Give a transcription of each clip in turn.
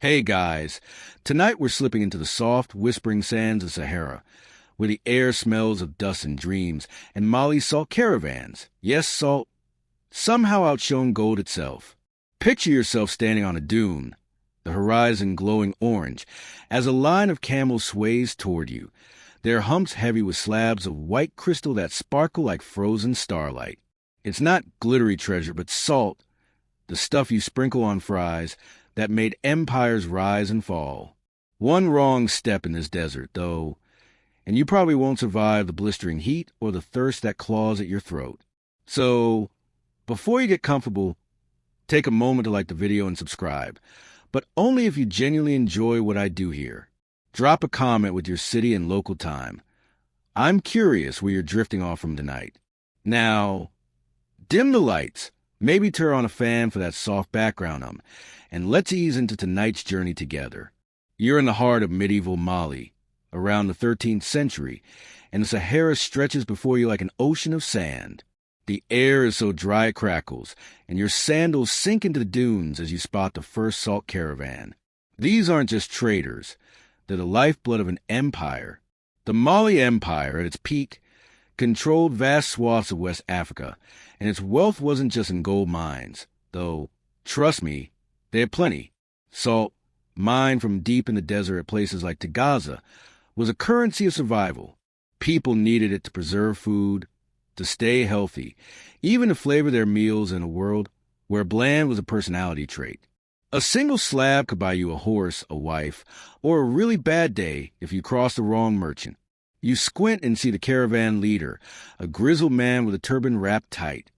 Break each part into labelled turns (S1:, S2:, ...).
S1: Hey guys, tonight we're slipping into the soft, whispering sands of Sahara, where the air smells of dust and dreams, and Mali's salt caravans. Yes, salt, somehow outshone gold itself. Picture yourself standing on a dune, the horizon glowing orange, as a line of camels sways toward you, their humps heavy with slabs of white crystal that sparkle like frozen starlight. It's not glittery treasure, but salt, the stuff you sprinkle on fries, that made empires rise and fall. One wrong step in this desert, though, and you probably won't survive the blistering heat or the thirst that claws at your throat. So, before you get comfortable, take a moment to like the video and subscribe, but only if you genuinely enjoy what I do here. Drop a comment with your city and local time. I'm curious where you're drifting off from tonight. Now, dim the lights. Maybe turn on a fan for that soft background and let's ease into tonight's journey together. You're in the heart of medieval Mali, around the 13th century, and the Sahara stretches before you like an ocean of sand. The air is so dry it crackles, and your sandals sink into the dunes as you spot the first salt caravan. These aren't just traders. They're the lifeblood of an empire. The Mali Empire, at its peak, controlled vast swaths of West Africa, and its wealth wasn't just in gold mines, though, trust me, they had plenty. Salt, mined from deep in the desert at places like Tagaza, was a currency of survival. People needed it to preserve food, to stay healthy, even to flavor their meals in a world where bland was a personality trait. A single slab could buy you a horse, a wife, or a really bad day if you crossed the wrong merchant. You squint and see the caravan leader, a grizzled man with a turban wrapped tight,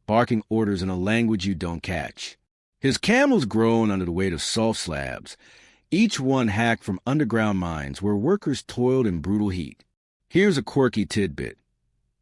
S1: barking orders in a language you don't catch. His camels groan under the weight of salt slabs, each one hacked from underground mines where workers toiled in brutal heat. Here's a quirky tidbit.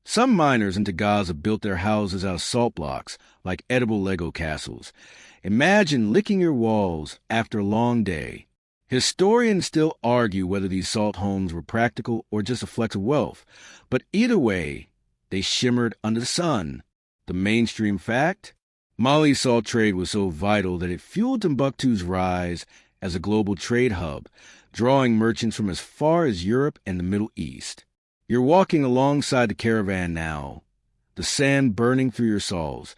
S1: Some miners in Tagaza built their houses out of salt blocks, like edible Lego castles. Imagine licking your walls after a long day. Historians still argue whether these salt homes were practical or just a flex of wealth, but either way, they shimmered under the sun. The mainstream fact? Mali's salt trade was so vital that it fueled Timbuktu's rise as a global trade hub, drawing merchants from as far as Europe and the Middle East. You're walking alongside the caravan now, the sand burning through your soles,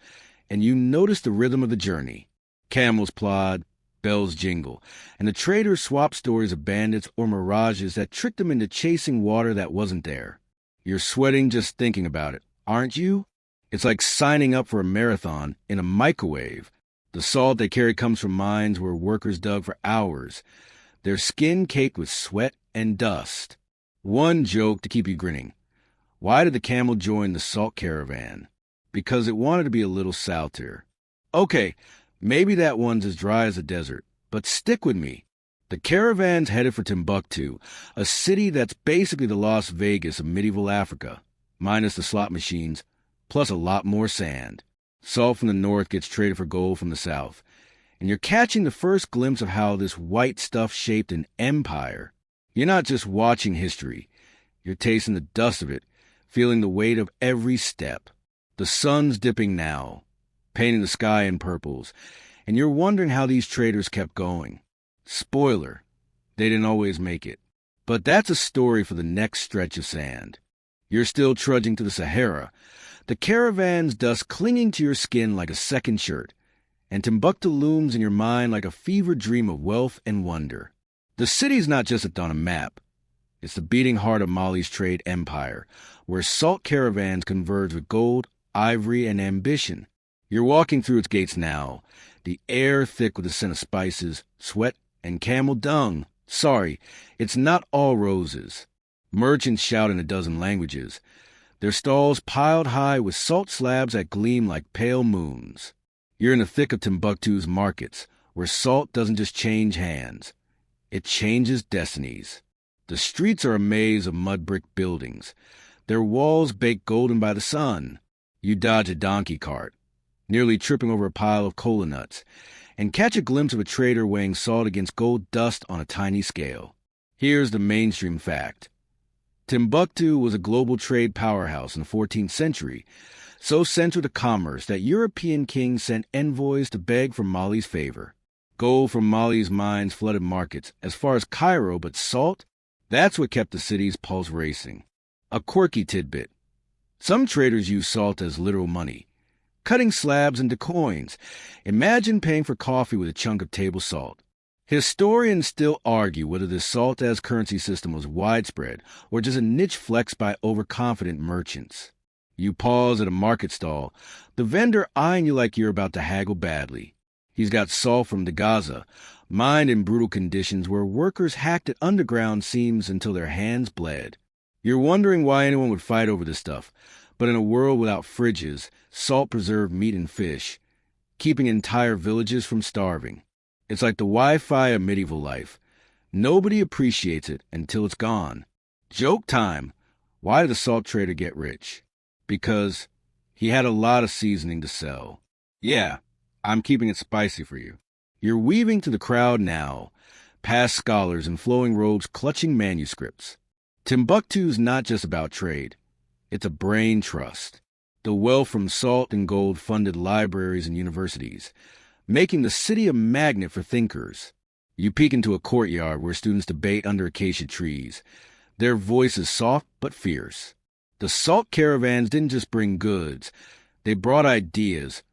S1: and you notice the rhythm of the journey. Camels plod, bells jingle, and the traders swap stories of bandits or mirages that tricked them into chasing water that wasn't there. You're sweating just thinking about it, aren't you? It's like signing up for a marathon in a microwave. The salt they carry comes from mines where workers dug for hours, their skin caked with sweat and dust. One joke to keep you grinning. Why did the camel join the salt caravan? Because it wanted to be a little saltier. Okay, maybe that one's as dry as a desert, but stick with me. The caravan's headed for Timbuktu, a city that's basically the Las Vegas of medieval Africa, minus the slot machines, plus a lot more sand. Salt from the north gets traded for gold from the south, and you're catching the first glimpse of how this white stuff shaped an empire. You're not just watching history, you're tasting the dust of it, feeling the weight of every step. The sun's dipping now, painting the sky in purples, and you're wondering how these traders kept going. Spoiler, they didn't always make it. But that's a story for the next stretch of sand. You're still trudging through the Sahara, the caravan's dust clinging to your skin like a second shirt, and Timbuktu looms in your mind like a fever dream of wealth and wonder. The city's not just on a map. It's the beating heart of Mali's trade empire, where salt caravans converge with gold, ivory, and ambition. You're walking through its gates now, the air thick with the scent of spices, sweat, and camel dung. Sorry, it's not all roses. Merchants shout in a dozen languages, their stalls piled high with salt slabs that gleam like pale moons. You're in the thick of Timbuktu's markets, where salt doesn't just change hands. It changes destinies. The streets are a maze of mud brick buildings, their walls baked golden by the sun. You dodge a donkey cart, nearly tripping over a pile of cola nuts, and catch a glimpse of a trader weighing salt against gold dust on a tiny scale. Here's the mainstream fact. Timbuktu was a global trade powerhouse in the 14th century, so central to commerce that European kings sent envoys to beg for Mali's favor. Gold from Mali's mines flooded markets as far as Cairo, but salt? That's what kept the city's pulse racing. A quirky tidbit. Some traders use salt as literal money, cutting slabs into coins. Imagine paying for coffee with a chunk of table salt. Historians still argue whether this salt as currency system was widespread or just a niche flex by overconfident merchants. You pause at a market stall, the vendor eyeing you like you're about to haggle badly. He's got salt from the Gaza, mined in brutal conditions where workers hacked at underground seams until their hands bled. You're wondering why anyone would fight over this stuff, but in a world without fridges, salt preserved meat and fish, keeping entire villages from starving. It's like the Wi-Fi of medieval life. Nobody appreciates it until it's gone. Joke time. Why did the salt trader get rich? Because he had a lot of seasoning to sell. Yeah, I'm keeping it spicy for you. You're weaving to the crowd now, past scholars in flowing robes clutching manuscripts. Timbuktu's not just about trade. It's a brain trust. The wealth from salt and gold funded libraries and universities, making the city a magnet for thinkers. You peek into a courtyard where students debate under acacia trees, their voices soft but fierce. The salt caravans didn't just bring goods. They brought ideas,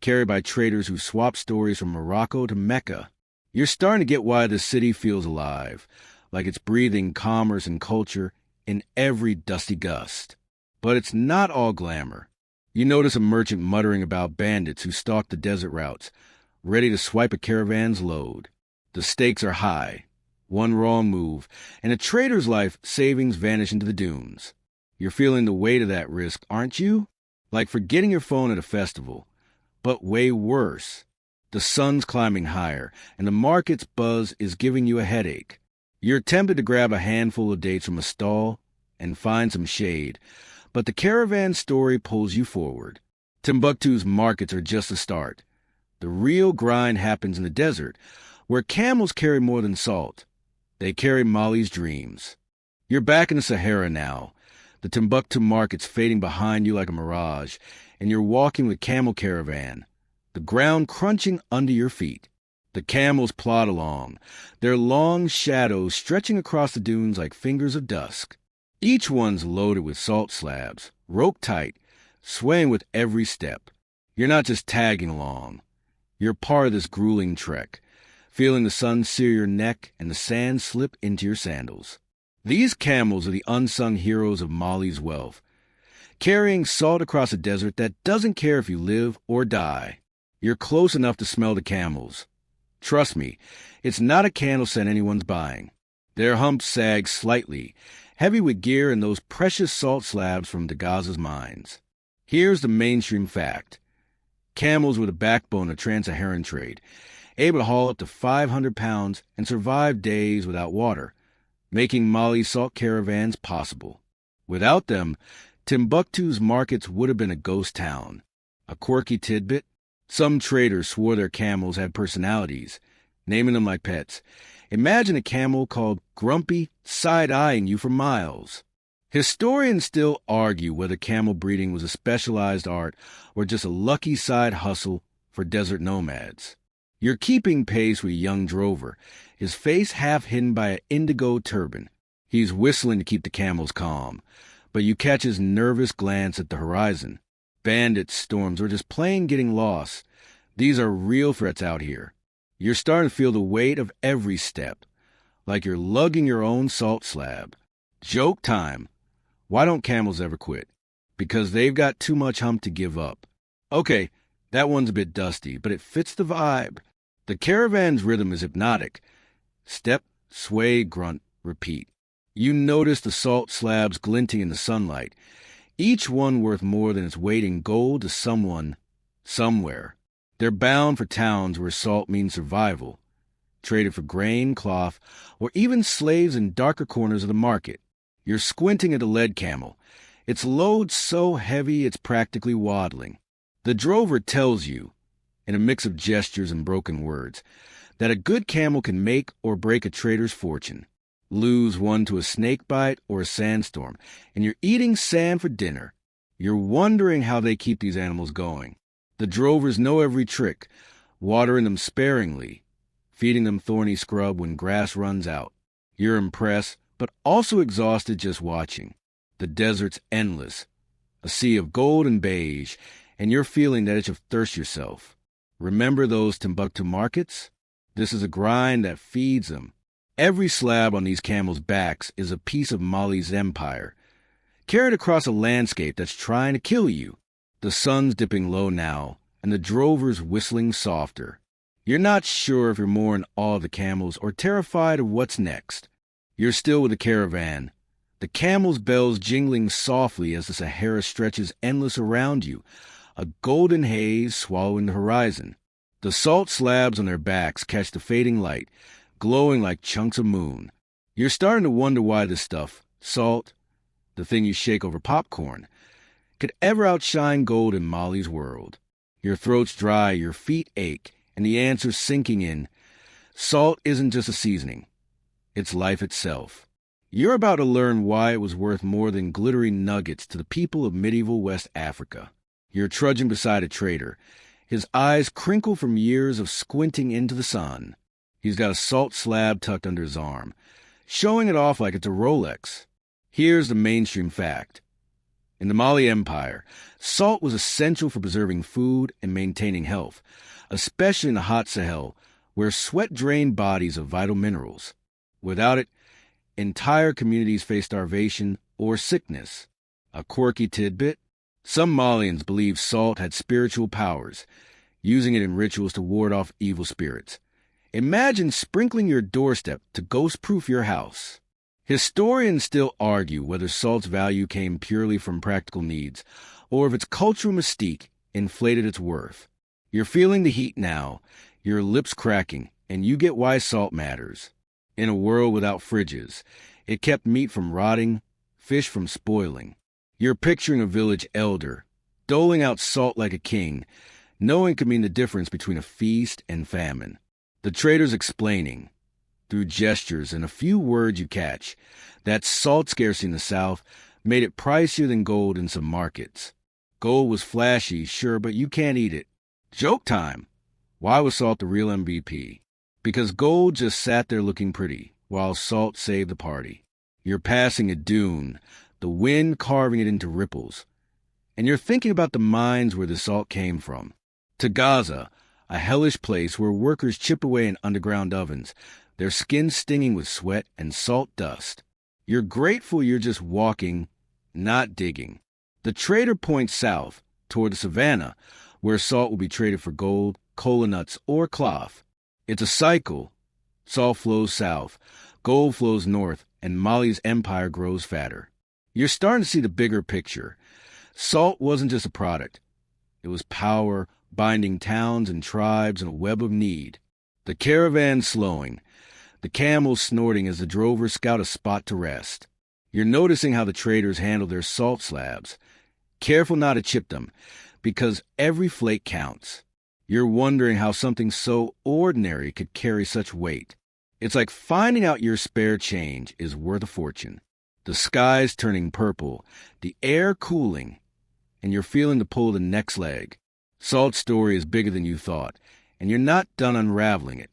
S1: carried by traders who swapped stories from Morocco to Mecca. You're starting to get why the city feels alive, like it's breathing commerce and culture in every dusty gust. But it's not all glamour. You notice a merchant muttering about bandits who stalk the desert routes, ready to swipe a caravan's load. The stakes are high. One wrong move, and a trader's life savings vanish into the dunes. You're feeling the weight of that risk, aren't you? Like forgetting your phone at a festival. But way worse. The sun's climbing higher, and the market's buzz is giving you a headache. You're tempted to grab a handful of dates from a stall and find some shade, but the caravan story pulls you forward. Timbuktu's markets are just a start. The real grind happens in the desert, where camels carry more than salt. They carry Mali's dreams. You're back in the Sahara now. The Timbuktu market's fading behind you like a mirage, and you're walking the camel caravan, the ground crunching under your feet. The camels plod along, their long shadows stretching across the dunes like fingers of dusk. Each one's loaded with salt slabs, roped tight, swaying with every step. You're not just tagging along. You're part of this grueling trek, feeling the sun sear your neck and the sand slip into your sandals. These camels are the unsung heroes of Mali's wealth, carrying salt across a desert that doesn't care if you live or die. You're close enough to smell the camels. Trust me, it's not a candle scent anyone's buying. Their humps sag slightly, heavy with gear and those precious salt slabs from the Gaza's mines. Here's the mainstream fact. Camels were the backbone of trans-Saharan trade, able to haul up to 500 pounds and survive days without water, making Mali's salt caravans possible. Without them, Timbuktu's markets would have been a ghost town. A quirky tidbit? Some traders swore their camels had personalities, naming them like pets. Imagine a camel called Grumpy side-eyeing you for miles. Historians still argue whether camel breeding was a specialized art or just a lucky side hustle for desert nomads. You're keeping pace with a young drover, his face half hidden by an indigo turban. He's whistling to keep the camels calm, but you catch his nervous glance at the horizon. Bandits, storms, or just plain getting lost. These are real threats out here. You're starting to feel the weight of every step, like you're lugging your own salt slab. Joke time. Why don't camels ever quit? Because they've got too much hump to give up. Okay, that one's a bit dusty, but it fits the vibe. The caravan's rhythm is hypnotic. Step, sway, grunt, repeat. You notice the salt slabs glinting in the sunlight, each one worth more than its weight in gold to someone, somewhere. They're bound for towns where salt means survival, traded for grain, cloth, or even slaves in darker corners of the market. You're squinting at a lead camel, its load so heavy it's practically waddling. The drover tells you, in a mix of gestures and broken words, that a good camel can make or break a trader's fortune. Lose one to a snake bite or a sandstorm, and you're eating sand for dinner. You're wondering how they keep these animals going. The drovers know every trick, watering them sparingly, feeding them thorny scrub when grass runs out. You're impressed, but also exhausted just watching. The desert's endless, a sea of gold and beige, and you're feeling that itch of thirst yourself. Remember those Timbuktu markets? This is a grind that feeds them. Every slab on these camels' backs is a piece of Mali's empire, carried across a landscape that's trying to kill you. The sun's dipping low now, and the drovers whistling softer. You're not sure if you're more in awe of the camels or terrified of what's next. You're still with the caravan, the camels' bells jingling softly as the Sahara stretches endless around you, a golden haze swallowing the horizon. The salt slabs on their backs catch the fading light, glowing like chunks of moon. You're starting to wonder why this stuff, salt, the thing you shake over popcorn, could ever outshine gold in Mali's world. Your throat's dry, your feet ache, and the answer's sinking in. Salt isn't just a seasoning. It's life itself. You're about to learn why it was worth more than glittery nuggets to the people of medieval West Africa. You're trudging beside a trader, his eyes crinkle from years of squinting into the sun. He's got a salt slab tucked under his arm, showing it off like it's a Rolex. Here's the mainstream fact. In the Mali Empire, salt was essential for preserving food and maintaining health, especially in the hot Sahel, where sweat drained bodies of vital minerals. Without it, entire communities face starvation or sickness. A quirky tidbit: some Malians believe salt had spiritual powers, using it in rituals to ward off evil spirits. Imagine sprinkling your doorstep to ghost-proof your house. Historians still argue whether salt's value came purely from practical needs, or if its cultural mystique inflated its worth. You're feeling the heat now, your lips cracking, and you get why salt matters. In a world without fridges, it kept meat from rotting, fish from spoiling. You're picturing a village elder, doling out salt like a king, knowing it could mean the difference between a feast and famine. The trader's explaining, through gestures and a few words you catch, that salt scarcity in the South made it pricier than gold in some markets. Gold was flashy, sure, but you can't eat it. Joke time! Why was salt the real MVP? Because gold just sat there looking pretty, while salt saved the party. You're passing a dune, the wind carving it into ripples, and you're thinking about the mines where the salt came from. To Gaza, a hellish place where workers chip away in underground ovens, their skin stinging with sweat and salt dust. You're grateful you're just walking, not digging. The trader points south, toward the savannah, where salt will be traded for gold, cola nuts, or cloth. It's a cycle. Salt flows south, gold flows north, and Mali's empire grows fatter. You're starting to see the bigger picture. Salt wasn't just a product. It was power, binding towns and tribes in a web of need. The caravan slowing, the camels snorting as the drovers scout a spot to rest. You're noticing how the traders handle their salt slabs. Careful not to chip them, because every flake counts. You're wondering how something so ordinary could carry such weight. It's like finding out your spare change is worth a fortune. The sky's turning purple, the air cooling, and you're feeling the pull of the next leg. Salt's story is bigger than you thought, and you're not done unraveling it.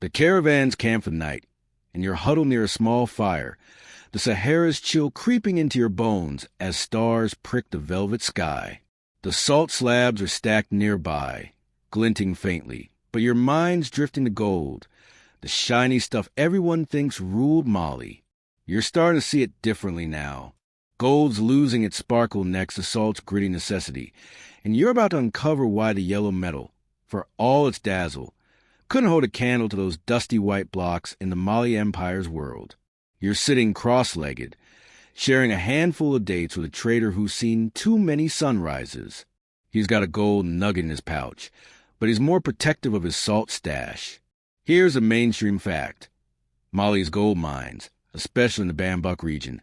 S1: The caravan's camp for the night, and you're huddled near a small fire, the Sahara's chill creeping into your bones as stars prick the velvet sky. The salt slabs are stacked nearby, glinting faintly, but your mind's drifting to gold, the shiny stuff everyone thinks ruled Mali. You're starting to see it differently now. Gold's losing its sparkle next to salt's gritty necessity, and you're about to uncover why the yellow metal, for all its dazzle, couldn't hold a candle to those dusty white blocks in the Mali Empire's world. You're sitting cross-legged, sharing a handful of dates with a trader who's seen too many sunrises. He's got a gold nugget in his pouch, but he's more protective of his salt stash. Here's a mainstream fact. Mali's gold mines, especially in the Bambuk region,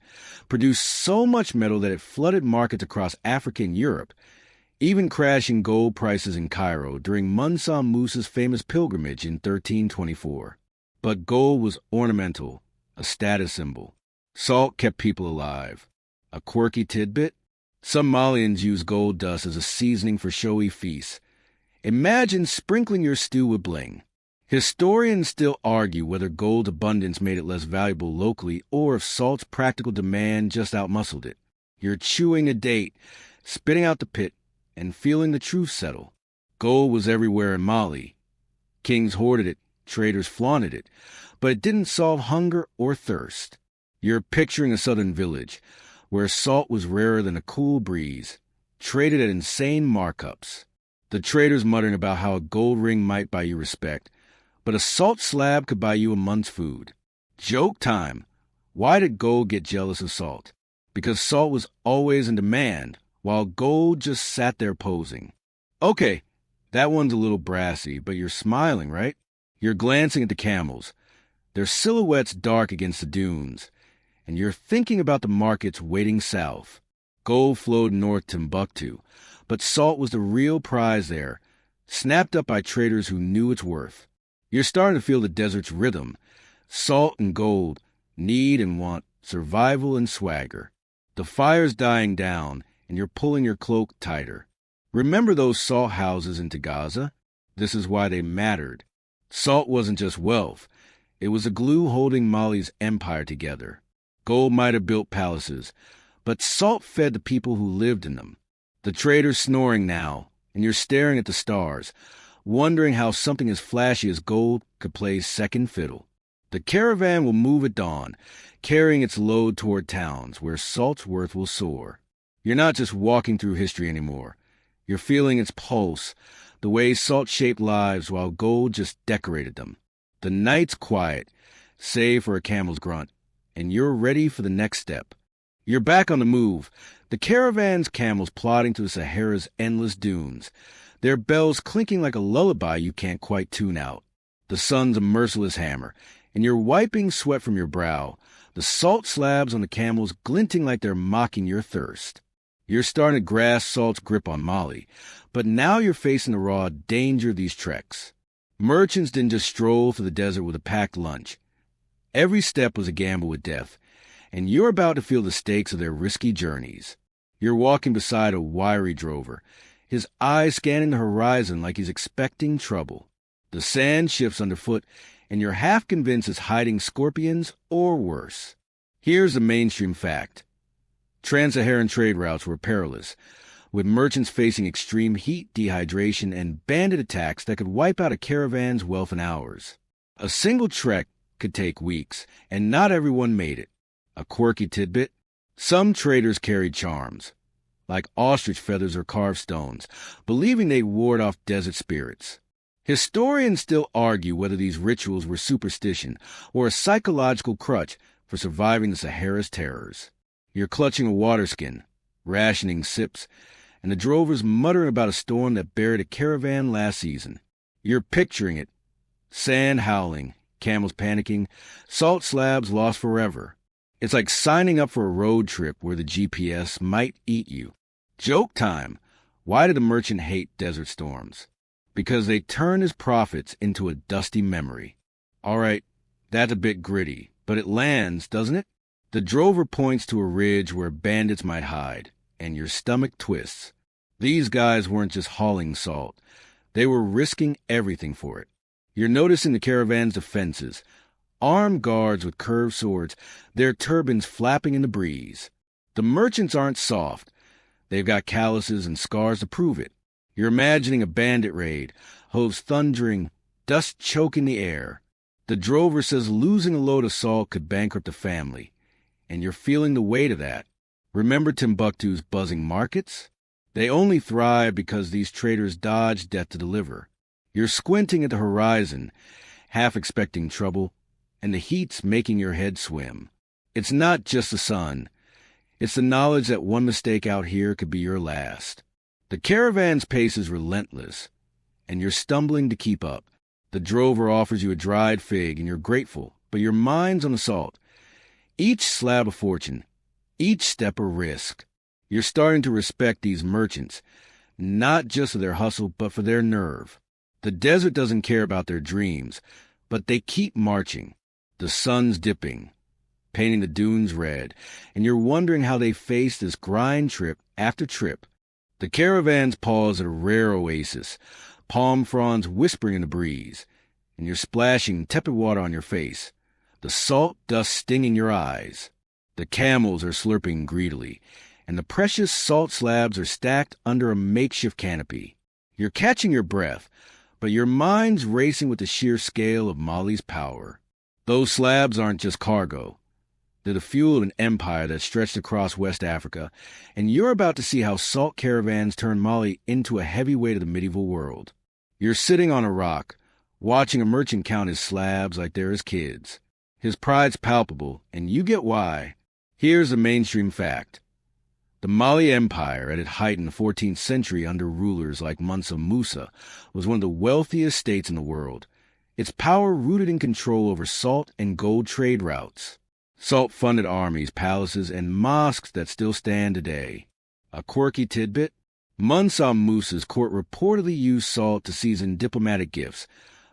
S1: produced so much metal that it flooded markets across Africa and Europe, even crashing gold prices in Cairo during Musa Musa's famous pilgrimage in 1324. But gold was ornamental, a status symbol. Salt kept people alive. A quirky tidbit? Some Malians use gold dust as a seasoning for showy feasts. Imagine sprinkling your stew with bling. Historians still argue whether gold's abundance made it less valuable locally or if salt's practical demand just outmuscled it. You're chewing a date, spitting out the pit, and feeling the truth settle. Gold was everywhere in Mali. Kings hoarded it, traders flaunted it, but it didn't solve hunger or thirst. You're picturing a southern village, where salt was rarer than a cool breeze, traded at insane markups. The traders muttering about how a gold ring might buy you respect, but a salt slab could buy you a month's food. Joke time. Why did gold get jealous of salt? Because salt was always in demand, while gold just sat there posing. Okay, that one's a little brassy, but you're smiling, right? You're glancing at the camels, their silhouettes dark against the dunes, and you're thinking about the markets waiting south. Gold flowed north to Timbuktu, but salt was the real prize there, snapped up by traders who knew its worth. You're starting to feel the desert's rhythm. Salt and gold, need and want, survival and swagger. The fire's dying down, and you're pulling your cloak tighter. Remember those salt houses in Gaza? This is why they mattered. Salt wasn't just wealth. It was the glue holding Mali's empire together. Gold might have built palaces, but salt fed the people who lived in them. The trader's snoring now, and you're staring at the stars, wondering how something as flashy as gold could play second fiddle. The caravan will move at dawn, carrying its load toward towns where salt's worth will soar. You're not just walking through history anymore. You're feeling its pulse, the way salt shaped lives while gold just decorated them. The night's quiet, save for a camel's grunt, and you're ready for the next step. You're back on the move, the caravan's camels plodding through the Sahara's endless dunes, their bells clinking like a lullaby you can't quite tune out. The sun's a merciless hammer, and you're wiping sweat from your brow, the salt slabs on the camels glinting like they're mocking your thirst. You're starting to grasp salt's grip on Mali, but now you're facing the raw danger of these treks. Merchants didn't just stroll through the desert with a packed lunch. Every step was a gamble with death, and you're about to feel the stakes of their risky journeys. You're walking beside a wiry drover, his eyes scanning the horizon like he's expecting trouble. The sand shifts underfoot, and you're half convinced it's hiding scorpions or worse. Here's the mainstream fact. Trans-Saharan trade routes were perilous, with merchants facing extreme heat, dehydration, and bandit attacks that could wipe out a caravan's wealth in hours. A single trek could take weeks, and not everyone made it. A quirky tidbit: some traders carried charms, like ostrich feathers or carved stones, believing they ward off desert spirits. Historians still argue whether these rituals were superstition or a psychological crutch for surviving the Sahara's terrors. You're clutching a waterskin, rationing sips, and the drovers muttering about a storm that buried a caravan last season. You're picturing it: sand howling, camels panicking, salt slabs lost forever. It's like signing up for a road trip where the GPS might eat you. Joke time. Why did the merchant hate desert storms? Because they turn his profits into a dusty memory. All right, that's a bit gritty, but it lands, doesn't it? The drover points to a ridge where bandits might hide, and your stomach twists. These guys weren't just hauling salt. They were risking everything for it. You're noticing the caravan's defenses. Armed guards with curved swords, their turbans flapping in the breeze. The merchants aren't soft. They've got calluses and scars to prove it. You're imagining a bandit raid, hooves thundering, dust choking the air. The drover says losing a load of salt could bankrupt a family, and you're feeling the weight of that. Remember Timbuktu's buzzing markets? They only thrive because these traders dodge death to deliver. You're squinting at the horizon, half expecting trouble, and the heat's making your head swim. It's not just the sun. It's the knowledge that one mistake out here could be your last. The caravan's pace is relentless, and you're stumbling to keep up. The drover offers you a dried fig, and you're grateful, but your mind's on the salt. Each slab a fortune, each step a risk. You're starting to respect these merchants, not just for their hustle, but for their nerve. The desert doesn't care about their dreams, but they keep marching. The sun's dipping, painting the dunes red, and you're wondering how they face this grind trip after trip. The caravans pause at a rare oasis, palm fronds whispering in the breeze, and you're splashing tepid water on your face, the salt dust stinging your eyes. The camels are slurping greedily, and the precious salt slabs are stacked under a makeshift canopy. You're catching your breath, but your mind's racing with the sheer scale of Mali's power. Those slabs aren't just cargo. They're the fuel of an empire that stretched across West Africa, and you're about to see how salt caravans turn Mali into a heavyweight of the medieval world. You're sitting on a rock, watching a merchant count his slabs like they're his kids. His pride's palpable, and you get why. Here's a mainstream fact. The Mali Empire, at its height in the 14th century under rulers like Mansa Musa, was one of the wealthiest states in the world. Its power rooted in control over salt and gold trade routes. Salt-funded armies, palaces, and mosques that still stand today. A quirky tidbit? Mansa Musa's court reportedly used salt to season diplomatic gifts,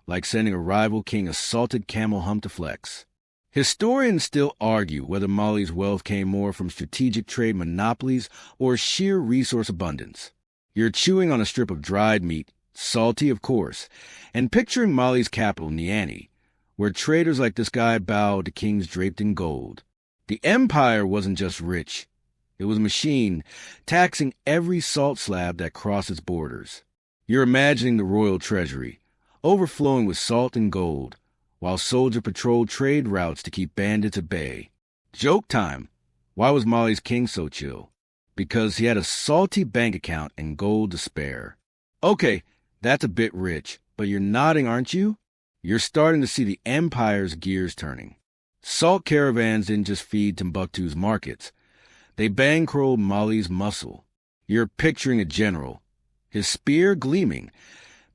S1: like sending a rival king a salted camel hump to flex. Historians still argue whether Mali's wealth came more from strategic trade monopolies or sheer resource abundance. You're chewing on a strip of dried meat, salty of course, and picturing Mali's capital, Niani, where traders like this guy bowed to kings draped in gold. The empire wasn't just rich. It was a machine, taxing every salt slab that crossed its borders. You're imagining the royal treasury, overflowing with salt and gold, while soldiers patrolled trade routes to keep bandits at bay. Joke time. Why was Mali's king so chill? Because he had a salty bank account and gold to spare. Okay, that's a bit rich, but you're nodding, aren't you? You're starting to see the empire's gears turning. Salt caravans didn't just feed Timbuktu's markets. They bankrolled Mali's muscle. You're picturing a general, his spear gleaming,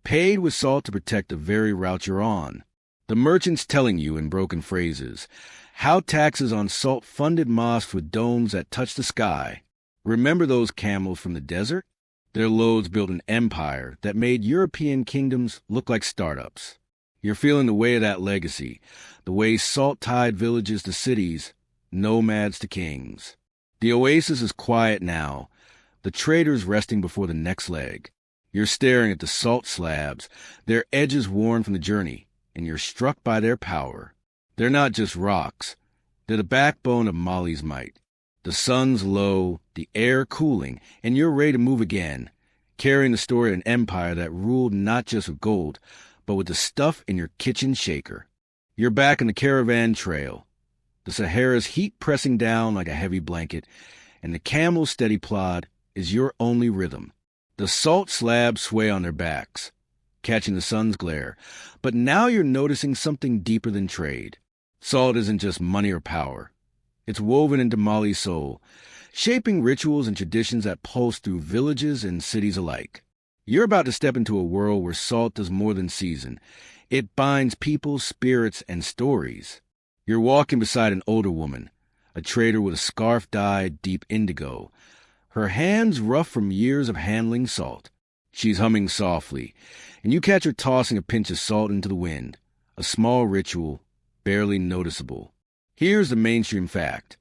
S1: paid with salt to protect the very route you're on. The merchants telling you in broken phrases how taxes on salt funded mosques with domes that touch the sky. Remember those camels from the desert? Their loads built an empire that made European kingdoms look like startups. You're feeling the weight of that legacy, the way salt tied villages to cities, nomads to kings. The oasis is quiet now, the traders resting before the next leg. You're staring at the salt slabs, their edges worn from the journey, and you're struck by their power. They're not just rocks. They're the backbone of Mali's might. The sun's low, the air cooling, and you're ready to move again, carrying the story of an empire that ruled not just with gold, but with the stuff in your kitchen shaker. You're back in the caravan trail, the Sahara's heat pressing down like a heavy blanket, and the camel's steady plod is your only rhythm. The salt slabs sway on their backs, catching the sun's glare, but now you're noticing something deeper than trade. Salt isn't just money or power. It's woven into Mali's soul, shaping rituals and traditions that pulse through villages and cities alike. You're about to step into a world where salt does more than season. It binds people, spirits, and stories. You're walking beside an older woman, a trader with a scarf dyed deep indigo, her hands rough from years of handling salt. She's humming softly, and you catch her tossing a pinch of salt into the wind, a small ritual, barely noticeable. Here's the mainstream fact.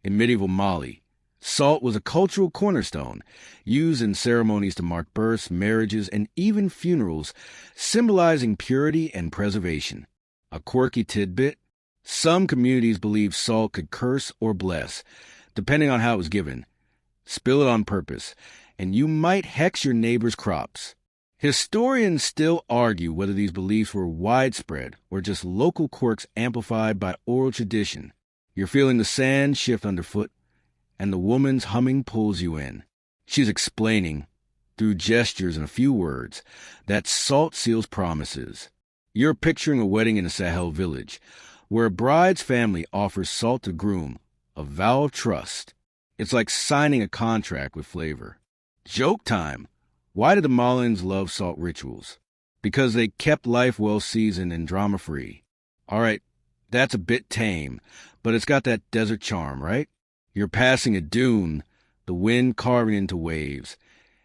S1: In medieval Mali, salt was a cultural cornerstone, used in ceremonies to mark births, marriages, and even funerals, symbolizing purity and preservation. A quirky tidbit: some communities believed salt could curse or bless, depending on how it was given. Spill it on purpose, and you might hex your neighbor's crops. Historians still argue whether these beliefs were widespread or just local quirks amplified by oral tradition. You're feeling the sand shift underfoot, and the woman's humming pulls you in. She's explaining, through gestures and a few words, that salt seals promises. You're picturing a wedding in a Sahel village, where a bride's family offers salt to groom, a vow of trust. It's like signing a contract with flavor. Joke time. Why did the Malians love salt rituals? Because they kept life well-seasoned and drama-free. All right, that's a bit tame, but it's got that desert charm, right? You're passing a dune, the wind carving into waves,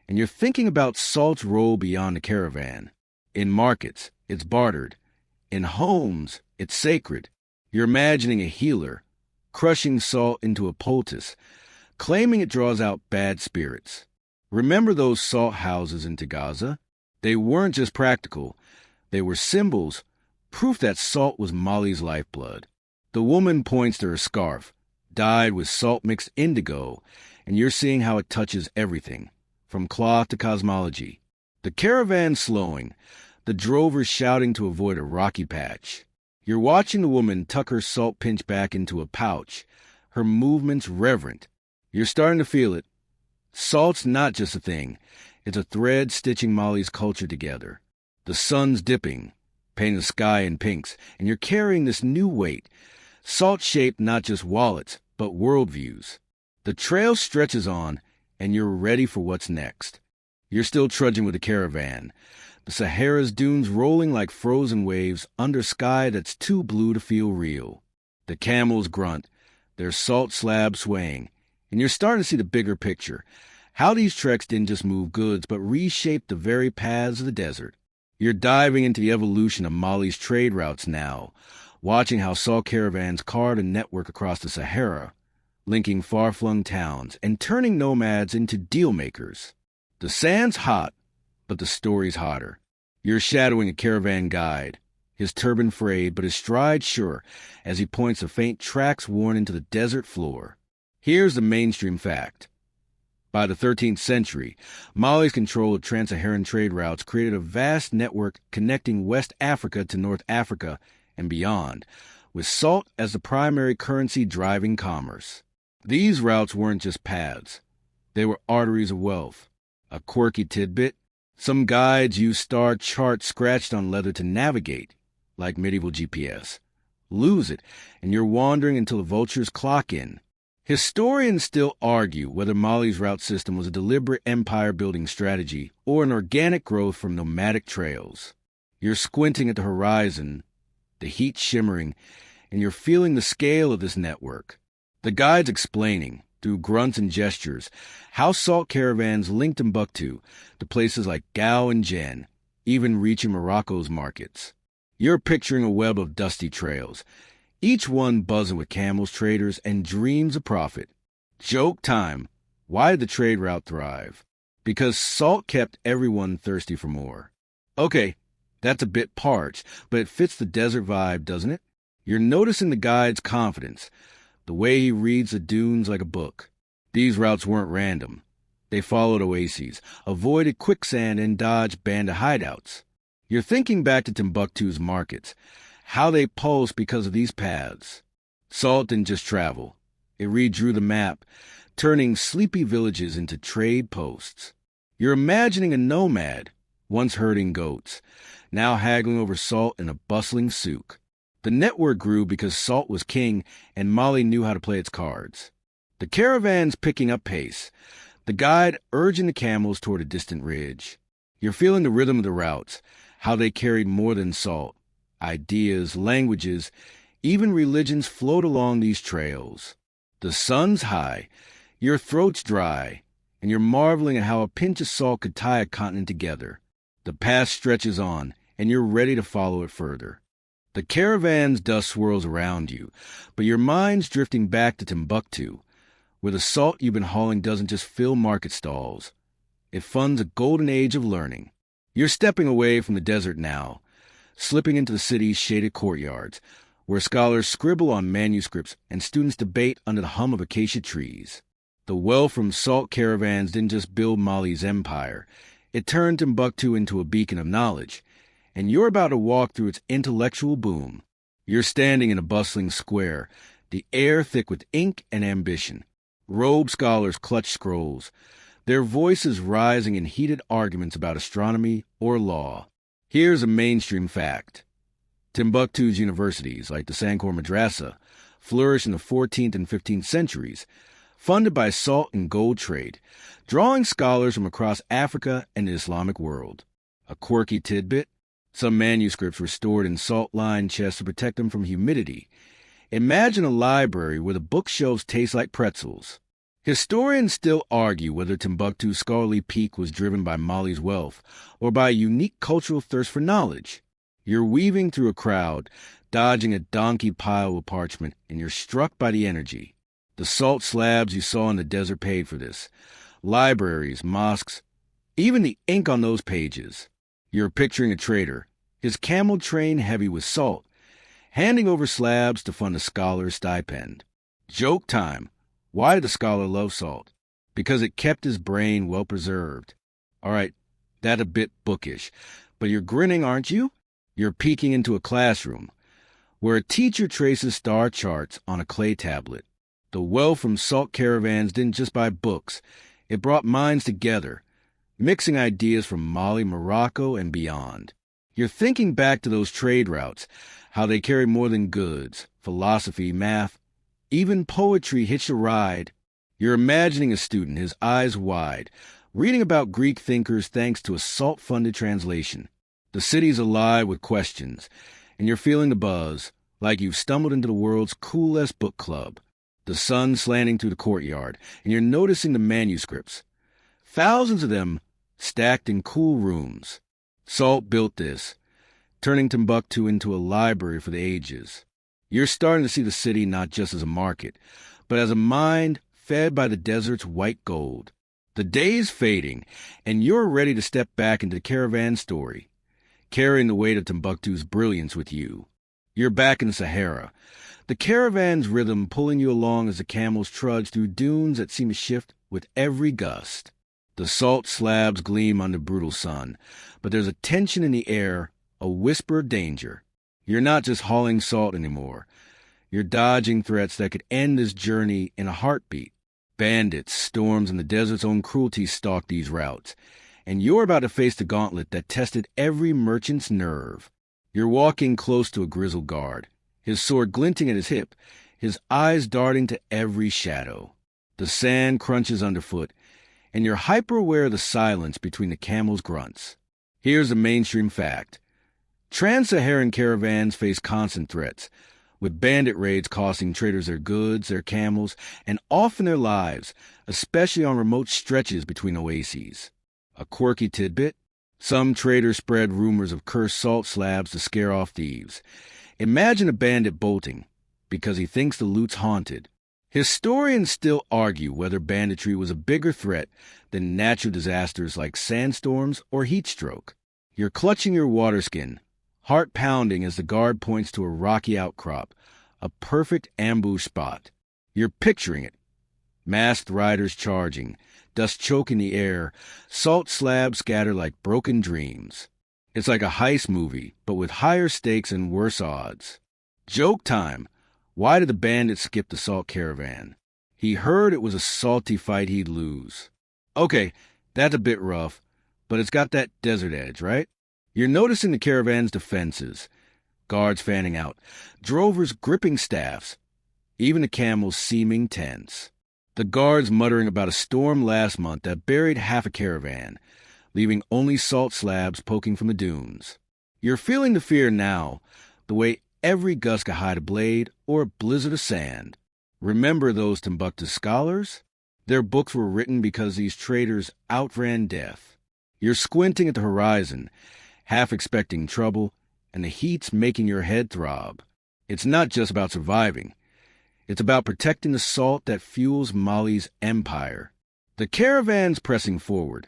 S1: and you're thinking about salt's role beyond the caravan. In markets, it's bartered. In homes, it's sacred. You're imagining a healer, crushing salt into a poultice, claiming it draws out bad spirits. Remember those salt houses in Gaza? They weren't just practical. They were symbols, proof that salt was Molly's lifeblood. The woman points to her scarf, dyed with salt-mixed indigo, and you're seeing how it touches everything, from cloth to cosmology. The caravan's slowing, the drovers shouting to avoid a rocky patch. You're watching the woman tuck her salt pinch back into a pouch, her movements reverent. You're starting to feel it. Salt's not just a thing. It's a thread stitching Molly's culture together. The sun's dipping, painting the sky in pinks, and you're carrying this new weight. Salt shaped not just wallets, but worldviews. The trail stretches on, and you're ready for what's next. You're still trudging with the caravan, the Sahara's dunes rolling like frozen waves under sky that's too blue to feel real. The camels grunt, their salt slabs swaying, and you're starting to see the bigger picture, how these treks didn't just move goods but reshaped the very paths of the desert. You're diving into the evolution of Molly's trade routes now, watching how salt caravans carved a network across the Sahara, linking far-flung towns and turning nomads into deal-makers. The sand's hot, but the story's hotter. You're shadowing a caravan guide, his turban frayed but his stride sure as he points to faint tracks worn into the desert floor. Here's the mainstream fact. By the 13th century, Mali's control of trans-Saharan trade routes created a vast network connecting West Africa to North Africa and beyond, with salt as the primary currency driving commerce. These routes weren't just paths. They were arteries of wealth. A quirky tidbit: some guides use star charts scratched on leather to navigate, like medieval GPS. Lose it, and you're wandering until the vultures clock in. Historians still argue whether Mali's route system was a deliberate empire-building strategy or an organic growth from nomadic trails. You're squinting at the horizon, the heat shimmering, and you're feeling the scale of this network. The guide's explaining, through grunts and gestures, how salt caravans linked Timbuktu to places like Gao and Jen, even reaching Morocco's markets. You're picturing a web of dusty trails, each one buzzing with camels, traders, and dreams of profit. Joke time. Why did the trade route thrive? Because salt kept everyone thirsty for more. Okay, that's a bit parched, but it fits the desert vibe, doesn't it? You're noticing the guide's confidence, the way he reads the dunes like a book. These routes weren't random. They followed oases, avoided quicksand, and dodged bandit hideouts. You're thinking back to Timbuktu's markets, how they pulsed because of these paths. Salt didn't just travel. It redrew the map, turning sleepy villages into trade posts. You're imagining a nomad, once herding goats, now haggling over salt in a bustling souk. The network grew because salt was king and Mali knew how to play its cards. The caravan's picking up pace, the guide urging the camels toward a distant ridge. You're feeling the rhythm of the routes, how they carried more than salt. Ideas, languages, even religions float along these trails. The sun's high, your throat's dry, and you're marveling at how a pinch of salt could tie a continent together. The path stretches on, and you're ready to follow it further. The caravan's dust swirls around you, but your mind's drifting back to Timbuktu, where the salt you've been hauling doesn't just fill market stalls. It funds a golden age of learning. You're stepping away from the desert now, slipping into the city's shaded courtyards, where scholars scribble on manuscripts and students debate under the hum of acacia trees. The wealth from salt caravans didn't just build Mali's empire. It turned Timbuktu into a beacon of knowledge, and you're about to walk through its intellectual boom. You're standing in a bustling square, the air thick with ink and ambition. Robed scholars clutch scrolls, their voices rising in heated arguments about astronomy or law. Here's a mainstream fact. Timbuktu's universities, like the Sankor Madrasa, flourished in the 14th and 15th centuries, funded by salt and gold trade, drawing scholars from across Africa and the Islamic world. A quirky tidbit: some manuscripts were stored in salt-lined chests to protect them from humidity. Imagine a library where the bookshelves taste like pretzels. Historians still argue whether Timbuktu's scholarly peak was driven by Mali's wealth or by a unique cultural thirst for knowledge. You're weaving through a crowd, dodging a donkey pile of parchment, and you're struck by the energy. The salt slabs you saw in the desert paid for this. Libraries, mosques, even the ink on those pages. You're picturing a trader, his camel train heavy with salt, handing over slabs to fund a scholar's stipend. Joke time. Why did the scholar love salt? Because it kept his brain well preserved. All right, that a bit bookish, but you're grinning, aren't you? You're peeking into a classroom where a teacher traces star charts on a clay tablet. The wealth from salt caravans didn't just buy books. It brought minds together, mixing ideas from Mali, Morocco, and beyond. You're thinking back to those trade routes, how they carry more than goods, philosophy, math, even poetry hitched a ride. You're imagining a student, his eyes wide, reading about Greek thinkers thanks to a salt-funded translation. The city's alive with questions, and you're feeling the buzz, like you've stumbled into the world's coolest book club. The sun slanting through the courtyard, and you're noticing the manuscripts. Thousands of them stacked in cool rooms. Salt built this, turning Timbuktu into a library for the ages. You're starting to see the city not just as a market, but as a mind fed by the desert's white gold. The day's fading, and you're ready to step back into the caravan story, carrying the weight of Timbuktu's brilliance with you. You're back in the Sahara, the caravan's rhythm pulling you along as the camels trudge through dunes that seem to shift with every gust. The salt slabs gleam under brutal sun, but there's a tension in the air, a whisper of danger. You're not just hauling salt anymore. You're dodging threats that could end this journey in a heartbeat. Bandits, storms, and the desert's own cruelty stalk these routes, and you're about to face the gauntlet that tested every merchant's nerve. You're walking close to a grizzled guard, his sword glinting at his hip, his eyes darting to every shadow. The sand crunches underfoot, and you're hyper-aware of the silence between the camels' grunts. Here's a mainstream fact. Trans-Saharan caravans face constant threats, with bandit raids costing traders their goods, their camels, and often their lives, especially on remote stretches between oases. A quirky tidbit: some traders spread rumors of cursed salt slabs to scare off thieves. Imagine a bandit bolting because he thinks the loot's haunted. Historians still argue whether banditry was a bigger threat than natural disasters like sandstorms or heat stroke. You're clutching your waterskin, heart pounding as the guard points to a rocky outcrop, a perfect ambush spot. You're picturing it. Masked riders charging, dust choking the air, salt slabs scatter like broken dreams. It's like a heist movie, but with higher stakes and worse odds. Joke time. Why did the bandit skip the salt caravan? He heard it was a salty fight he'd lose. Okay, that's a bit rough, but it's got that desert edge, right? You're noticing the caravan's defenses. Guards fanning out, drovers gripping staffs, even the camels seeming tense. The guards muttering about a storm last month that buried half a caravan, leaving only salt slabs poking from the dunes. You're feeling the fear now, the way every gust could hide a blade or a blizzard of sand. Remember those Timbuktu scholars? Their books were written because these traders outran death. You're squinting at the horizon, half expecting trouble, and the heat's making your head throb. It's not just about surviving. It's about protecting the salt that fuels Mali's empire. The caravan's pressing forward,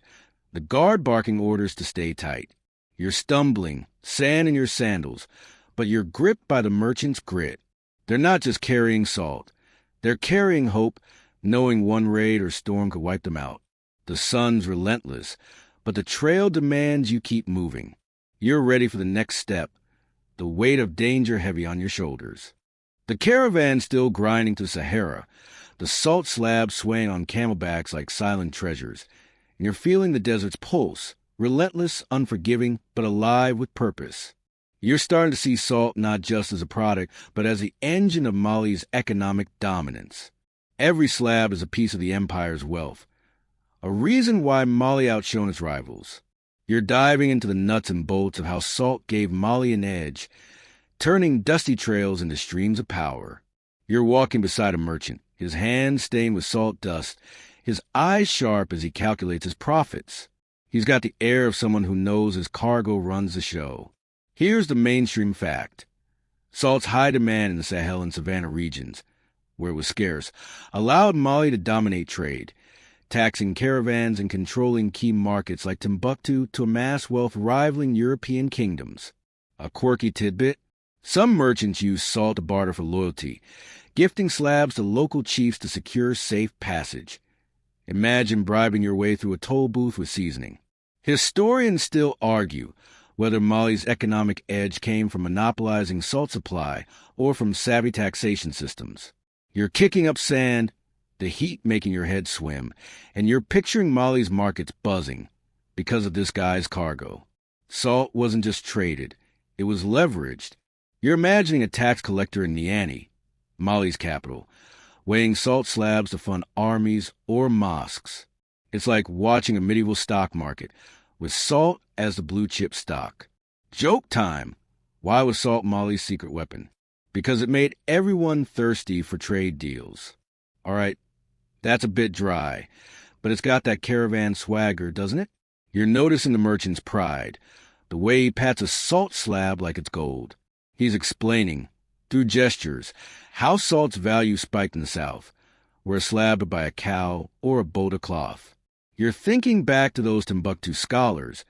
S1: the guard barking orders to stay tight. You're stumbling, sand in your sandals, but you're gripped by the merchant's grit. They're not just carrying salt. They're carrying hope, knowing one raid or storm could wipe them out. The sun's relentless, but the trail demands you keep moving. You're ready for the next step, the weight of danger heavy on your shoulders. The caravan's still grinding to Sahara, the salt slabs swaying on camelbacks like silent treasures, and you're feeling the desert's pulse, relentless, unforgiving, but alive with purpose. You're starting to see salt not just as a product, but as the engine of Mali's economic dominance. Every slab is a piece of the empire's wealth, a reason why Mali outshone its rivals. You're diving into the nuts and bolts of how salt gave Mali an edge, turning dusty trails into streams of power. You're walking beside a merchant, his hands stained with salt dust, his eyes sharp as he calculates his profits. He's got the air of someone who knows his cargo runs the show. Here's the mainstream fact. Salt's high demand in the Sahel and Savannah regions, where it was scarce, allowed Mali to dominate trade, taxing caravans and controlling key markets like Timbuktu to amass wealth rivaling European kingdoms. A quirky tidbit? Some merchants use salt to barter for loyalty, gifting slabs to local chiefs to secure safe passage. Imagine bribing your way through a toll booth with seasoning. Historians still argue whether Mali's economic edge came from monopolizing salt supply or from savvy taxation systems. You're kicking up sand, the heat making your head swim, and you're picturing Mali's markets buzzing because of this guy's cargo. Salt wasn't just traded, it was leveraged. You're imagining a tax collector in Niani, Mali's capital, weighing salt slabs to fund armies or mosques. It's like watching a medieval stock market, with salt as the blue-chip stock. Joke time! Why was salt Mali's secret weapon? Because it made everyone thirsty for trade deals. All right, that's a bit dry, but it's got that caravan swagger, doesn't it? You're noticing the merchant's pride, the way he pats a salt slab like it's gold. He's explaining, through gestures, how salt's value spiked in the South, where a slab would buy a cow or a boat of cloth. You're thinking back to those Timbuktu scholars.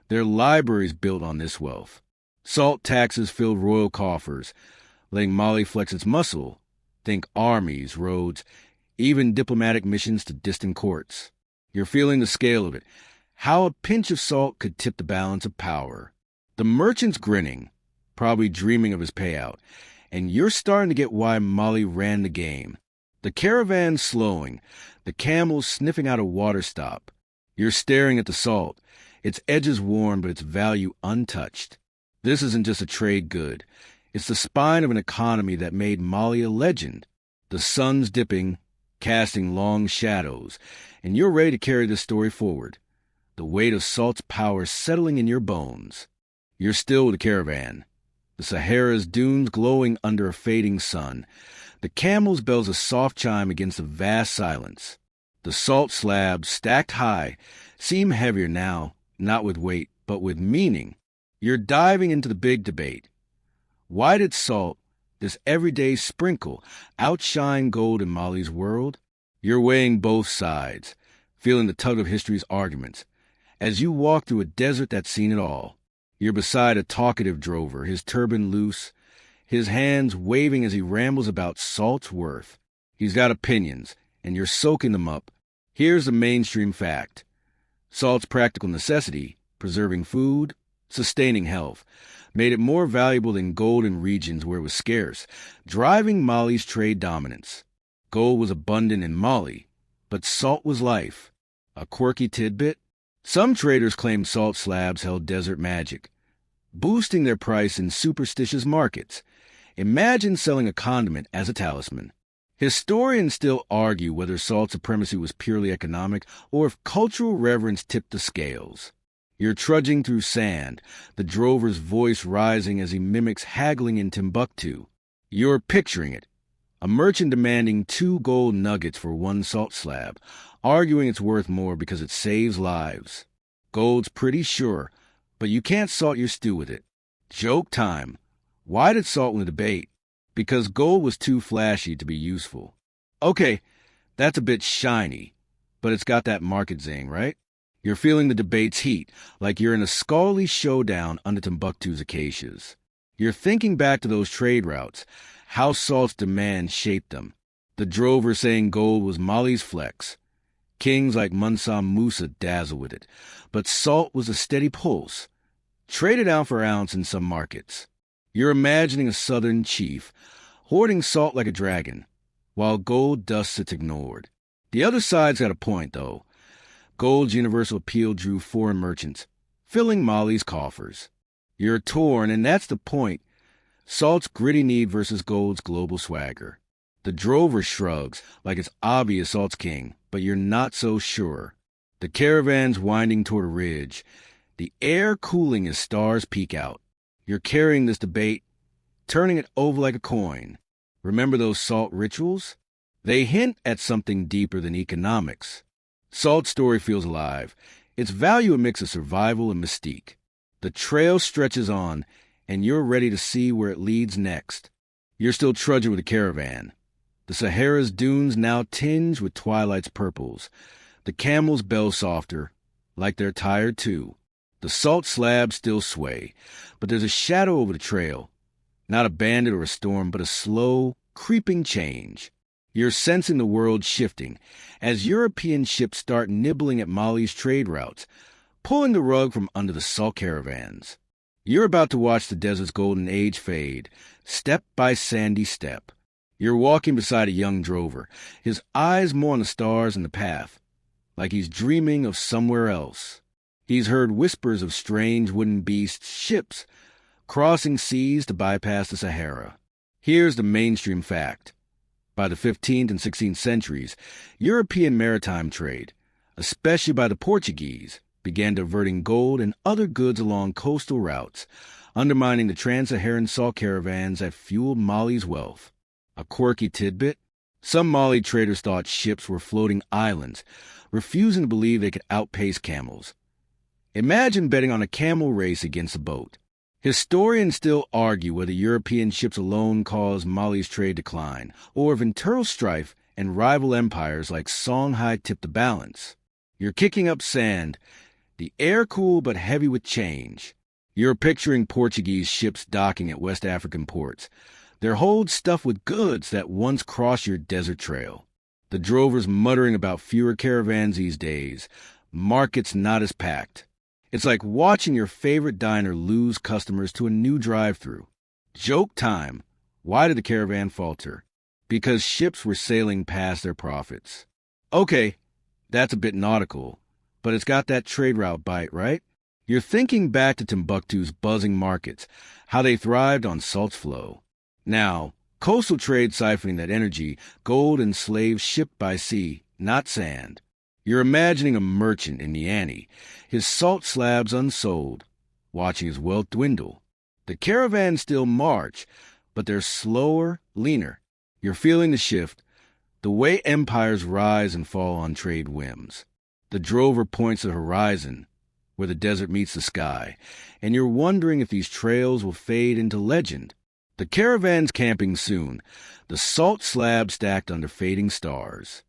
S1: Their libraries built on this wealth. Salt taxes filled royal coffers, letting Mali flex its muscle. Think armies, roads, even diplomatic missions to distant courts. You're feeling the scale of it, how a pinch of salt could tip the balance of power. The merchant's grinning, probably dreaming of his payout, and you're starting to get why Mali ran the game. The caravan's slowing, the camels sniffing out a water stop. You're staring at the salt, its edges worn but its value untouched. This isn't just a trade good. It's the spine of an economy that made Mali a legend. The sun's dipping, casting long shadows, and you're ready to carry this story forward. The weight of salt's power settling in your bones. You're still with the caravan. The Sahara's dunes glowing under a fading sun. The camel's bells a soft chime against the vast silence. The salt slabs, stacked high, seem heavier now, not with weight, but with meaning. You're diving into the big debate. Why did salt, this everyday sprinkle, outshine gold in Mali's world? You're weighing both sides, feeling the tug of history's arguments. As you walk through a desert that's seen it all, you're beside a talkative drover, his turban loose, his hands waving as he rambles about salt's worth. He's got opinions, and you're soaking them up. Here's the mainstream fact. Salt's practical necessity, preserving food, sustaining health, made it more valuable than gold in regions where it was scarce, driving Mali's trade dominance. Gold was abundant in Mali, but salt was life. A quirky tidbit? Some traders claimed salt slabs held desert magic, boosting their price in superstitious markets. Imagine selling a condiment as a talisman. Historians still argue whether salt supremacy was purely economic or if cultural reverence tipped the scales. You're trudging through sand, the drover's voice rising as he mimics haggling in Timbuktu. You're picturing it. A merchant demanding 2 gold nuggets for 1 salt slab, arguing it's worth more because it saves lives. Gold's pretty sure, but you can't salt your stew with it. Joke time. Why did salt win the debate? Because gold was too flashy to be useful. Okay, that's a bit shiny, but it's got that market zing, right? You're feeling the debate's heat, like you're in a scholarly showdown under Timbuktu's acacias. You're thinking back to those trade routes, how salt's demand shaped them. The drover saying gold was Mali's flex. Kings like Mansa Musa dazzle with it, but salt was a steady pulse, traded ounce for ounce in some markets. You're imagining a southern chief, hoarding salt like a dragon, while gold dust sits ignored. The other side's got a point, though. Gold's universal appeal drew foreign merchants, filling Mali's coffers. You're torn, and that's the point. Salt's gritty need versus gold's global swagger. The drover shrugs, like it's obvious salt's king, but you're not so sure. The caravan's winding toward a ridge, the air cooling as stars peek out. You're carrying this debate, turning it over like a coin. Remember those salt rituals? They hint at something deeper than economics. Salt's story feels alive, its value a mix of survival and mystique. The trail stretches on, and you're ready to see where it leads next. You're still trudging with the caravan. The Sahara's dunes now tinged with twilight's purples. The camels bell softer, like they're tired too. The salt slabs still sway, but there's a shadow over the trail. Not a bandit or a storm, but a slow, creeping change. You're sensing the world shifting as European ships start nibbling at Mali's trade routes, pulling the rug from under the salt caravans. You're about to watch the desert's golden age fade, step by sandy step. You're walking beside a young drover, his eyes more on the stars and the path, like he's dreaming of somewhere else. He's heard whispers of strange wooden beasts, ships, crossing seas to bypass the Sahara. Here's the mainstream fact. By the 15th and 16th centuries, European maritime trade, especially by the Portuguese, began diverting gold and other goods along coastal routes, undermining the trans-Saharan salt caravans that fueled Mali's wealth. A quirky tidbit: some Mali traders thought ships were floating islands, refusing to believe they could outpace camels. Imagine betting on a camel race against a boat. Historians still argue whether European ships alone caused Mali's trade decline, or if internal strife and rival empires like Songhai tipped the balance. You're kicking up sand, the air cool but heavy with change. You're picturing Portuguese ships docking at West African ports, their holds stuffed with goods that once crossed your desert trail. The drovers muttering about fewer caravans these days, markets not as packed. It's like watching your favorite diner lose customers to a new drive-thru. Joke time. Why did the caravan falter? Because ships were sailing past their profits. Okay, that's a bit nautical, but it's got that trade route bite, right? You're thinking back to Timbuktu's buzzing markets, how they thrived on salt's flow. Now, coastal trade siphoning that energy, gold and slaves shipped by sea, not sand. You're imagining a merchant in Niani, his salt slabs unsold, watching his wealth dwindle. The caravans still march, but they're slower, leaner. You're feeling the shift, the way empires rise and fall on trade whims. The drover points to the horizon, where the desert meets the sky, and you're wondering if these trails will fade into legend. The caravan's camping soon, the salt slabs stacked under fading stars.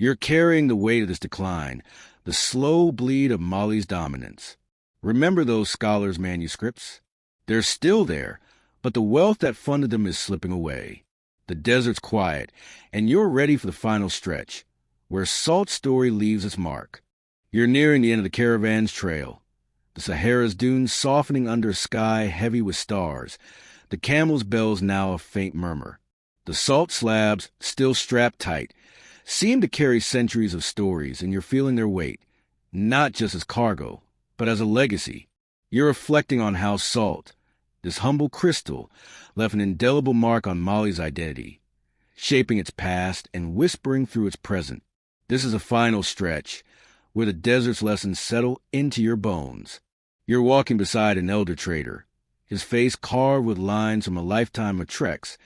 S1: You're carrying the weight of this decline, the slow bleed of Mali's dominance. Remember those scholars' manuscripts? They're still there, but the wealth that funded them is slipping away. The desert's quiet, and you're ready for the final stretch, where Salt's story leaves its mark. You're nearing the end of the caravan's trail. The Sahara's dunes softening under a sky heavy with stars, the camel's bells now a faint murmur. The salt slabs, still strapped tight, seem to carry centuries of stories, and you're feeling their weight, not just as cargo, but as a legacy. You're reflecting on how salt, this humble crystal, left an indelible mark on Mali's identity, shaping its past and whispering through its present. This is a final stretch, where the desert's lessons settle into your bones. You're walking beside an elder trader, his face carved with lines from a lifetime of treks,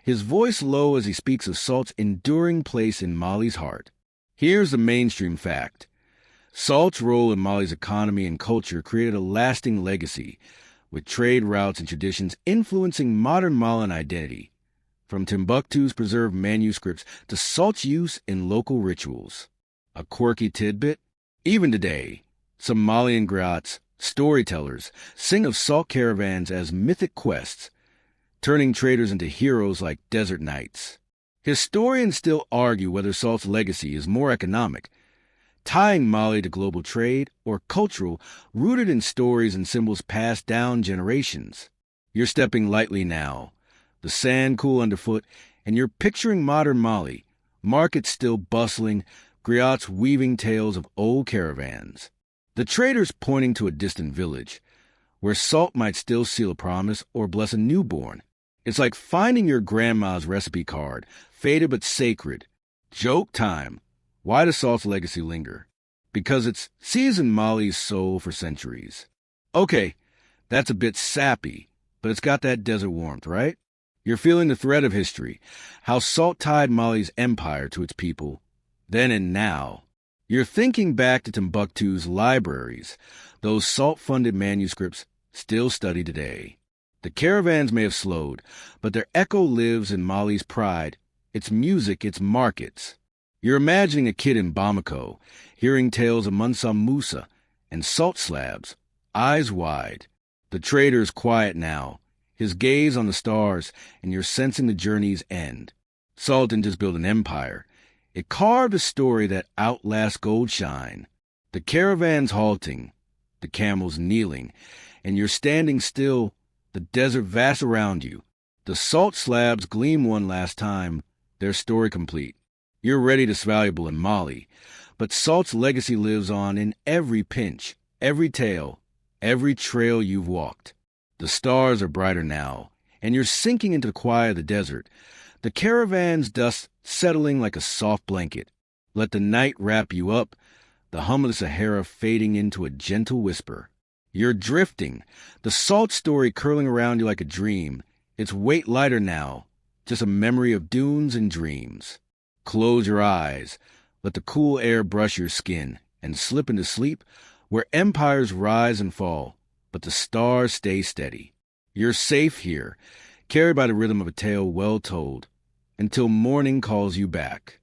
S1: his voice low as he speaks of salt's enduring place in Mali's heart. Here's the mainstream fact. Salt's role in Mali's economy and culture created a lasting legacy, with trade routes and traditions influencing modern Malian identity, from Timbuktu's preserved manuscripts to salt's use in local rituals. A quirky tidbit? Even today, some Malian griots, storytellers, sing of salt caravans as mythic quests, turning traders into heroes like desert knights. Historians still argue whether salt's legacy is more economic, tying Mali to global trade, or cultural, rooted in stories and symbols passed down generations. You're stepping lightly now, the sand cool underfoot, and you're picturing modern Mali, markets still bustling, griots weaving tales of old caravans. The traders pointing to a distant village, where salt might still seal a promise or bless a newborn. It's like finding your grandma's recipe card, faded but sacred. Joke time. Why does salt's legacy linger? Because it's seasoned Mali's soul for centuries. Okay, that's a bit sappy, but it's got that desert warmth, right? You're feeling the thread of history, how salt tied Mali's empire to its people, then and now. You're thinking back to Timbuktu's libraries, those salt-funded manuscripts still studied today. The caravans may have slowed, but their echo lives in Mali's pride, its music, its markets. You're imagining a kid in Bamako, hearing tales of Mansa Musa and salt slabs, eyes wide. The trader is quiet now, his gaze on the stars, and you're sensing the journey's end. Salt didn't just build an empire. It carved a story that outlasts gold shine. The caravan's halting, the camels kneeling, and you're standing still, the desert vast around you. The salt slabs gleam one last time, their story complete. You're ready to valuable in Mali, but Salt's legacy lives on in every pinch, every tale, every trail you've walked. The stars are brighter now, and you're sinking into the quiet of the desert. The caravan's dust settling like a soft blanket. Let the night wrap you up, the hum of the Sahara fading into a gentle whisper. You're drifting, the salt story curling around you like a dream. Its weight lighter now, just a memory of dunes and dreams. Close your eyes, let the cool air brush your skin, and slip into sleep where empires rise and fall, but the stars stay steady. You're safe here, carried by the rhythm of a tale well told, until morning calls you back.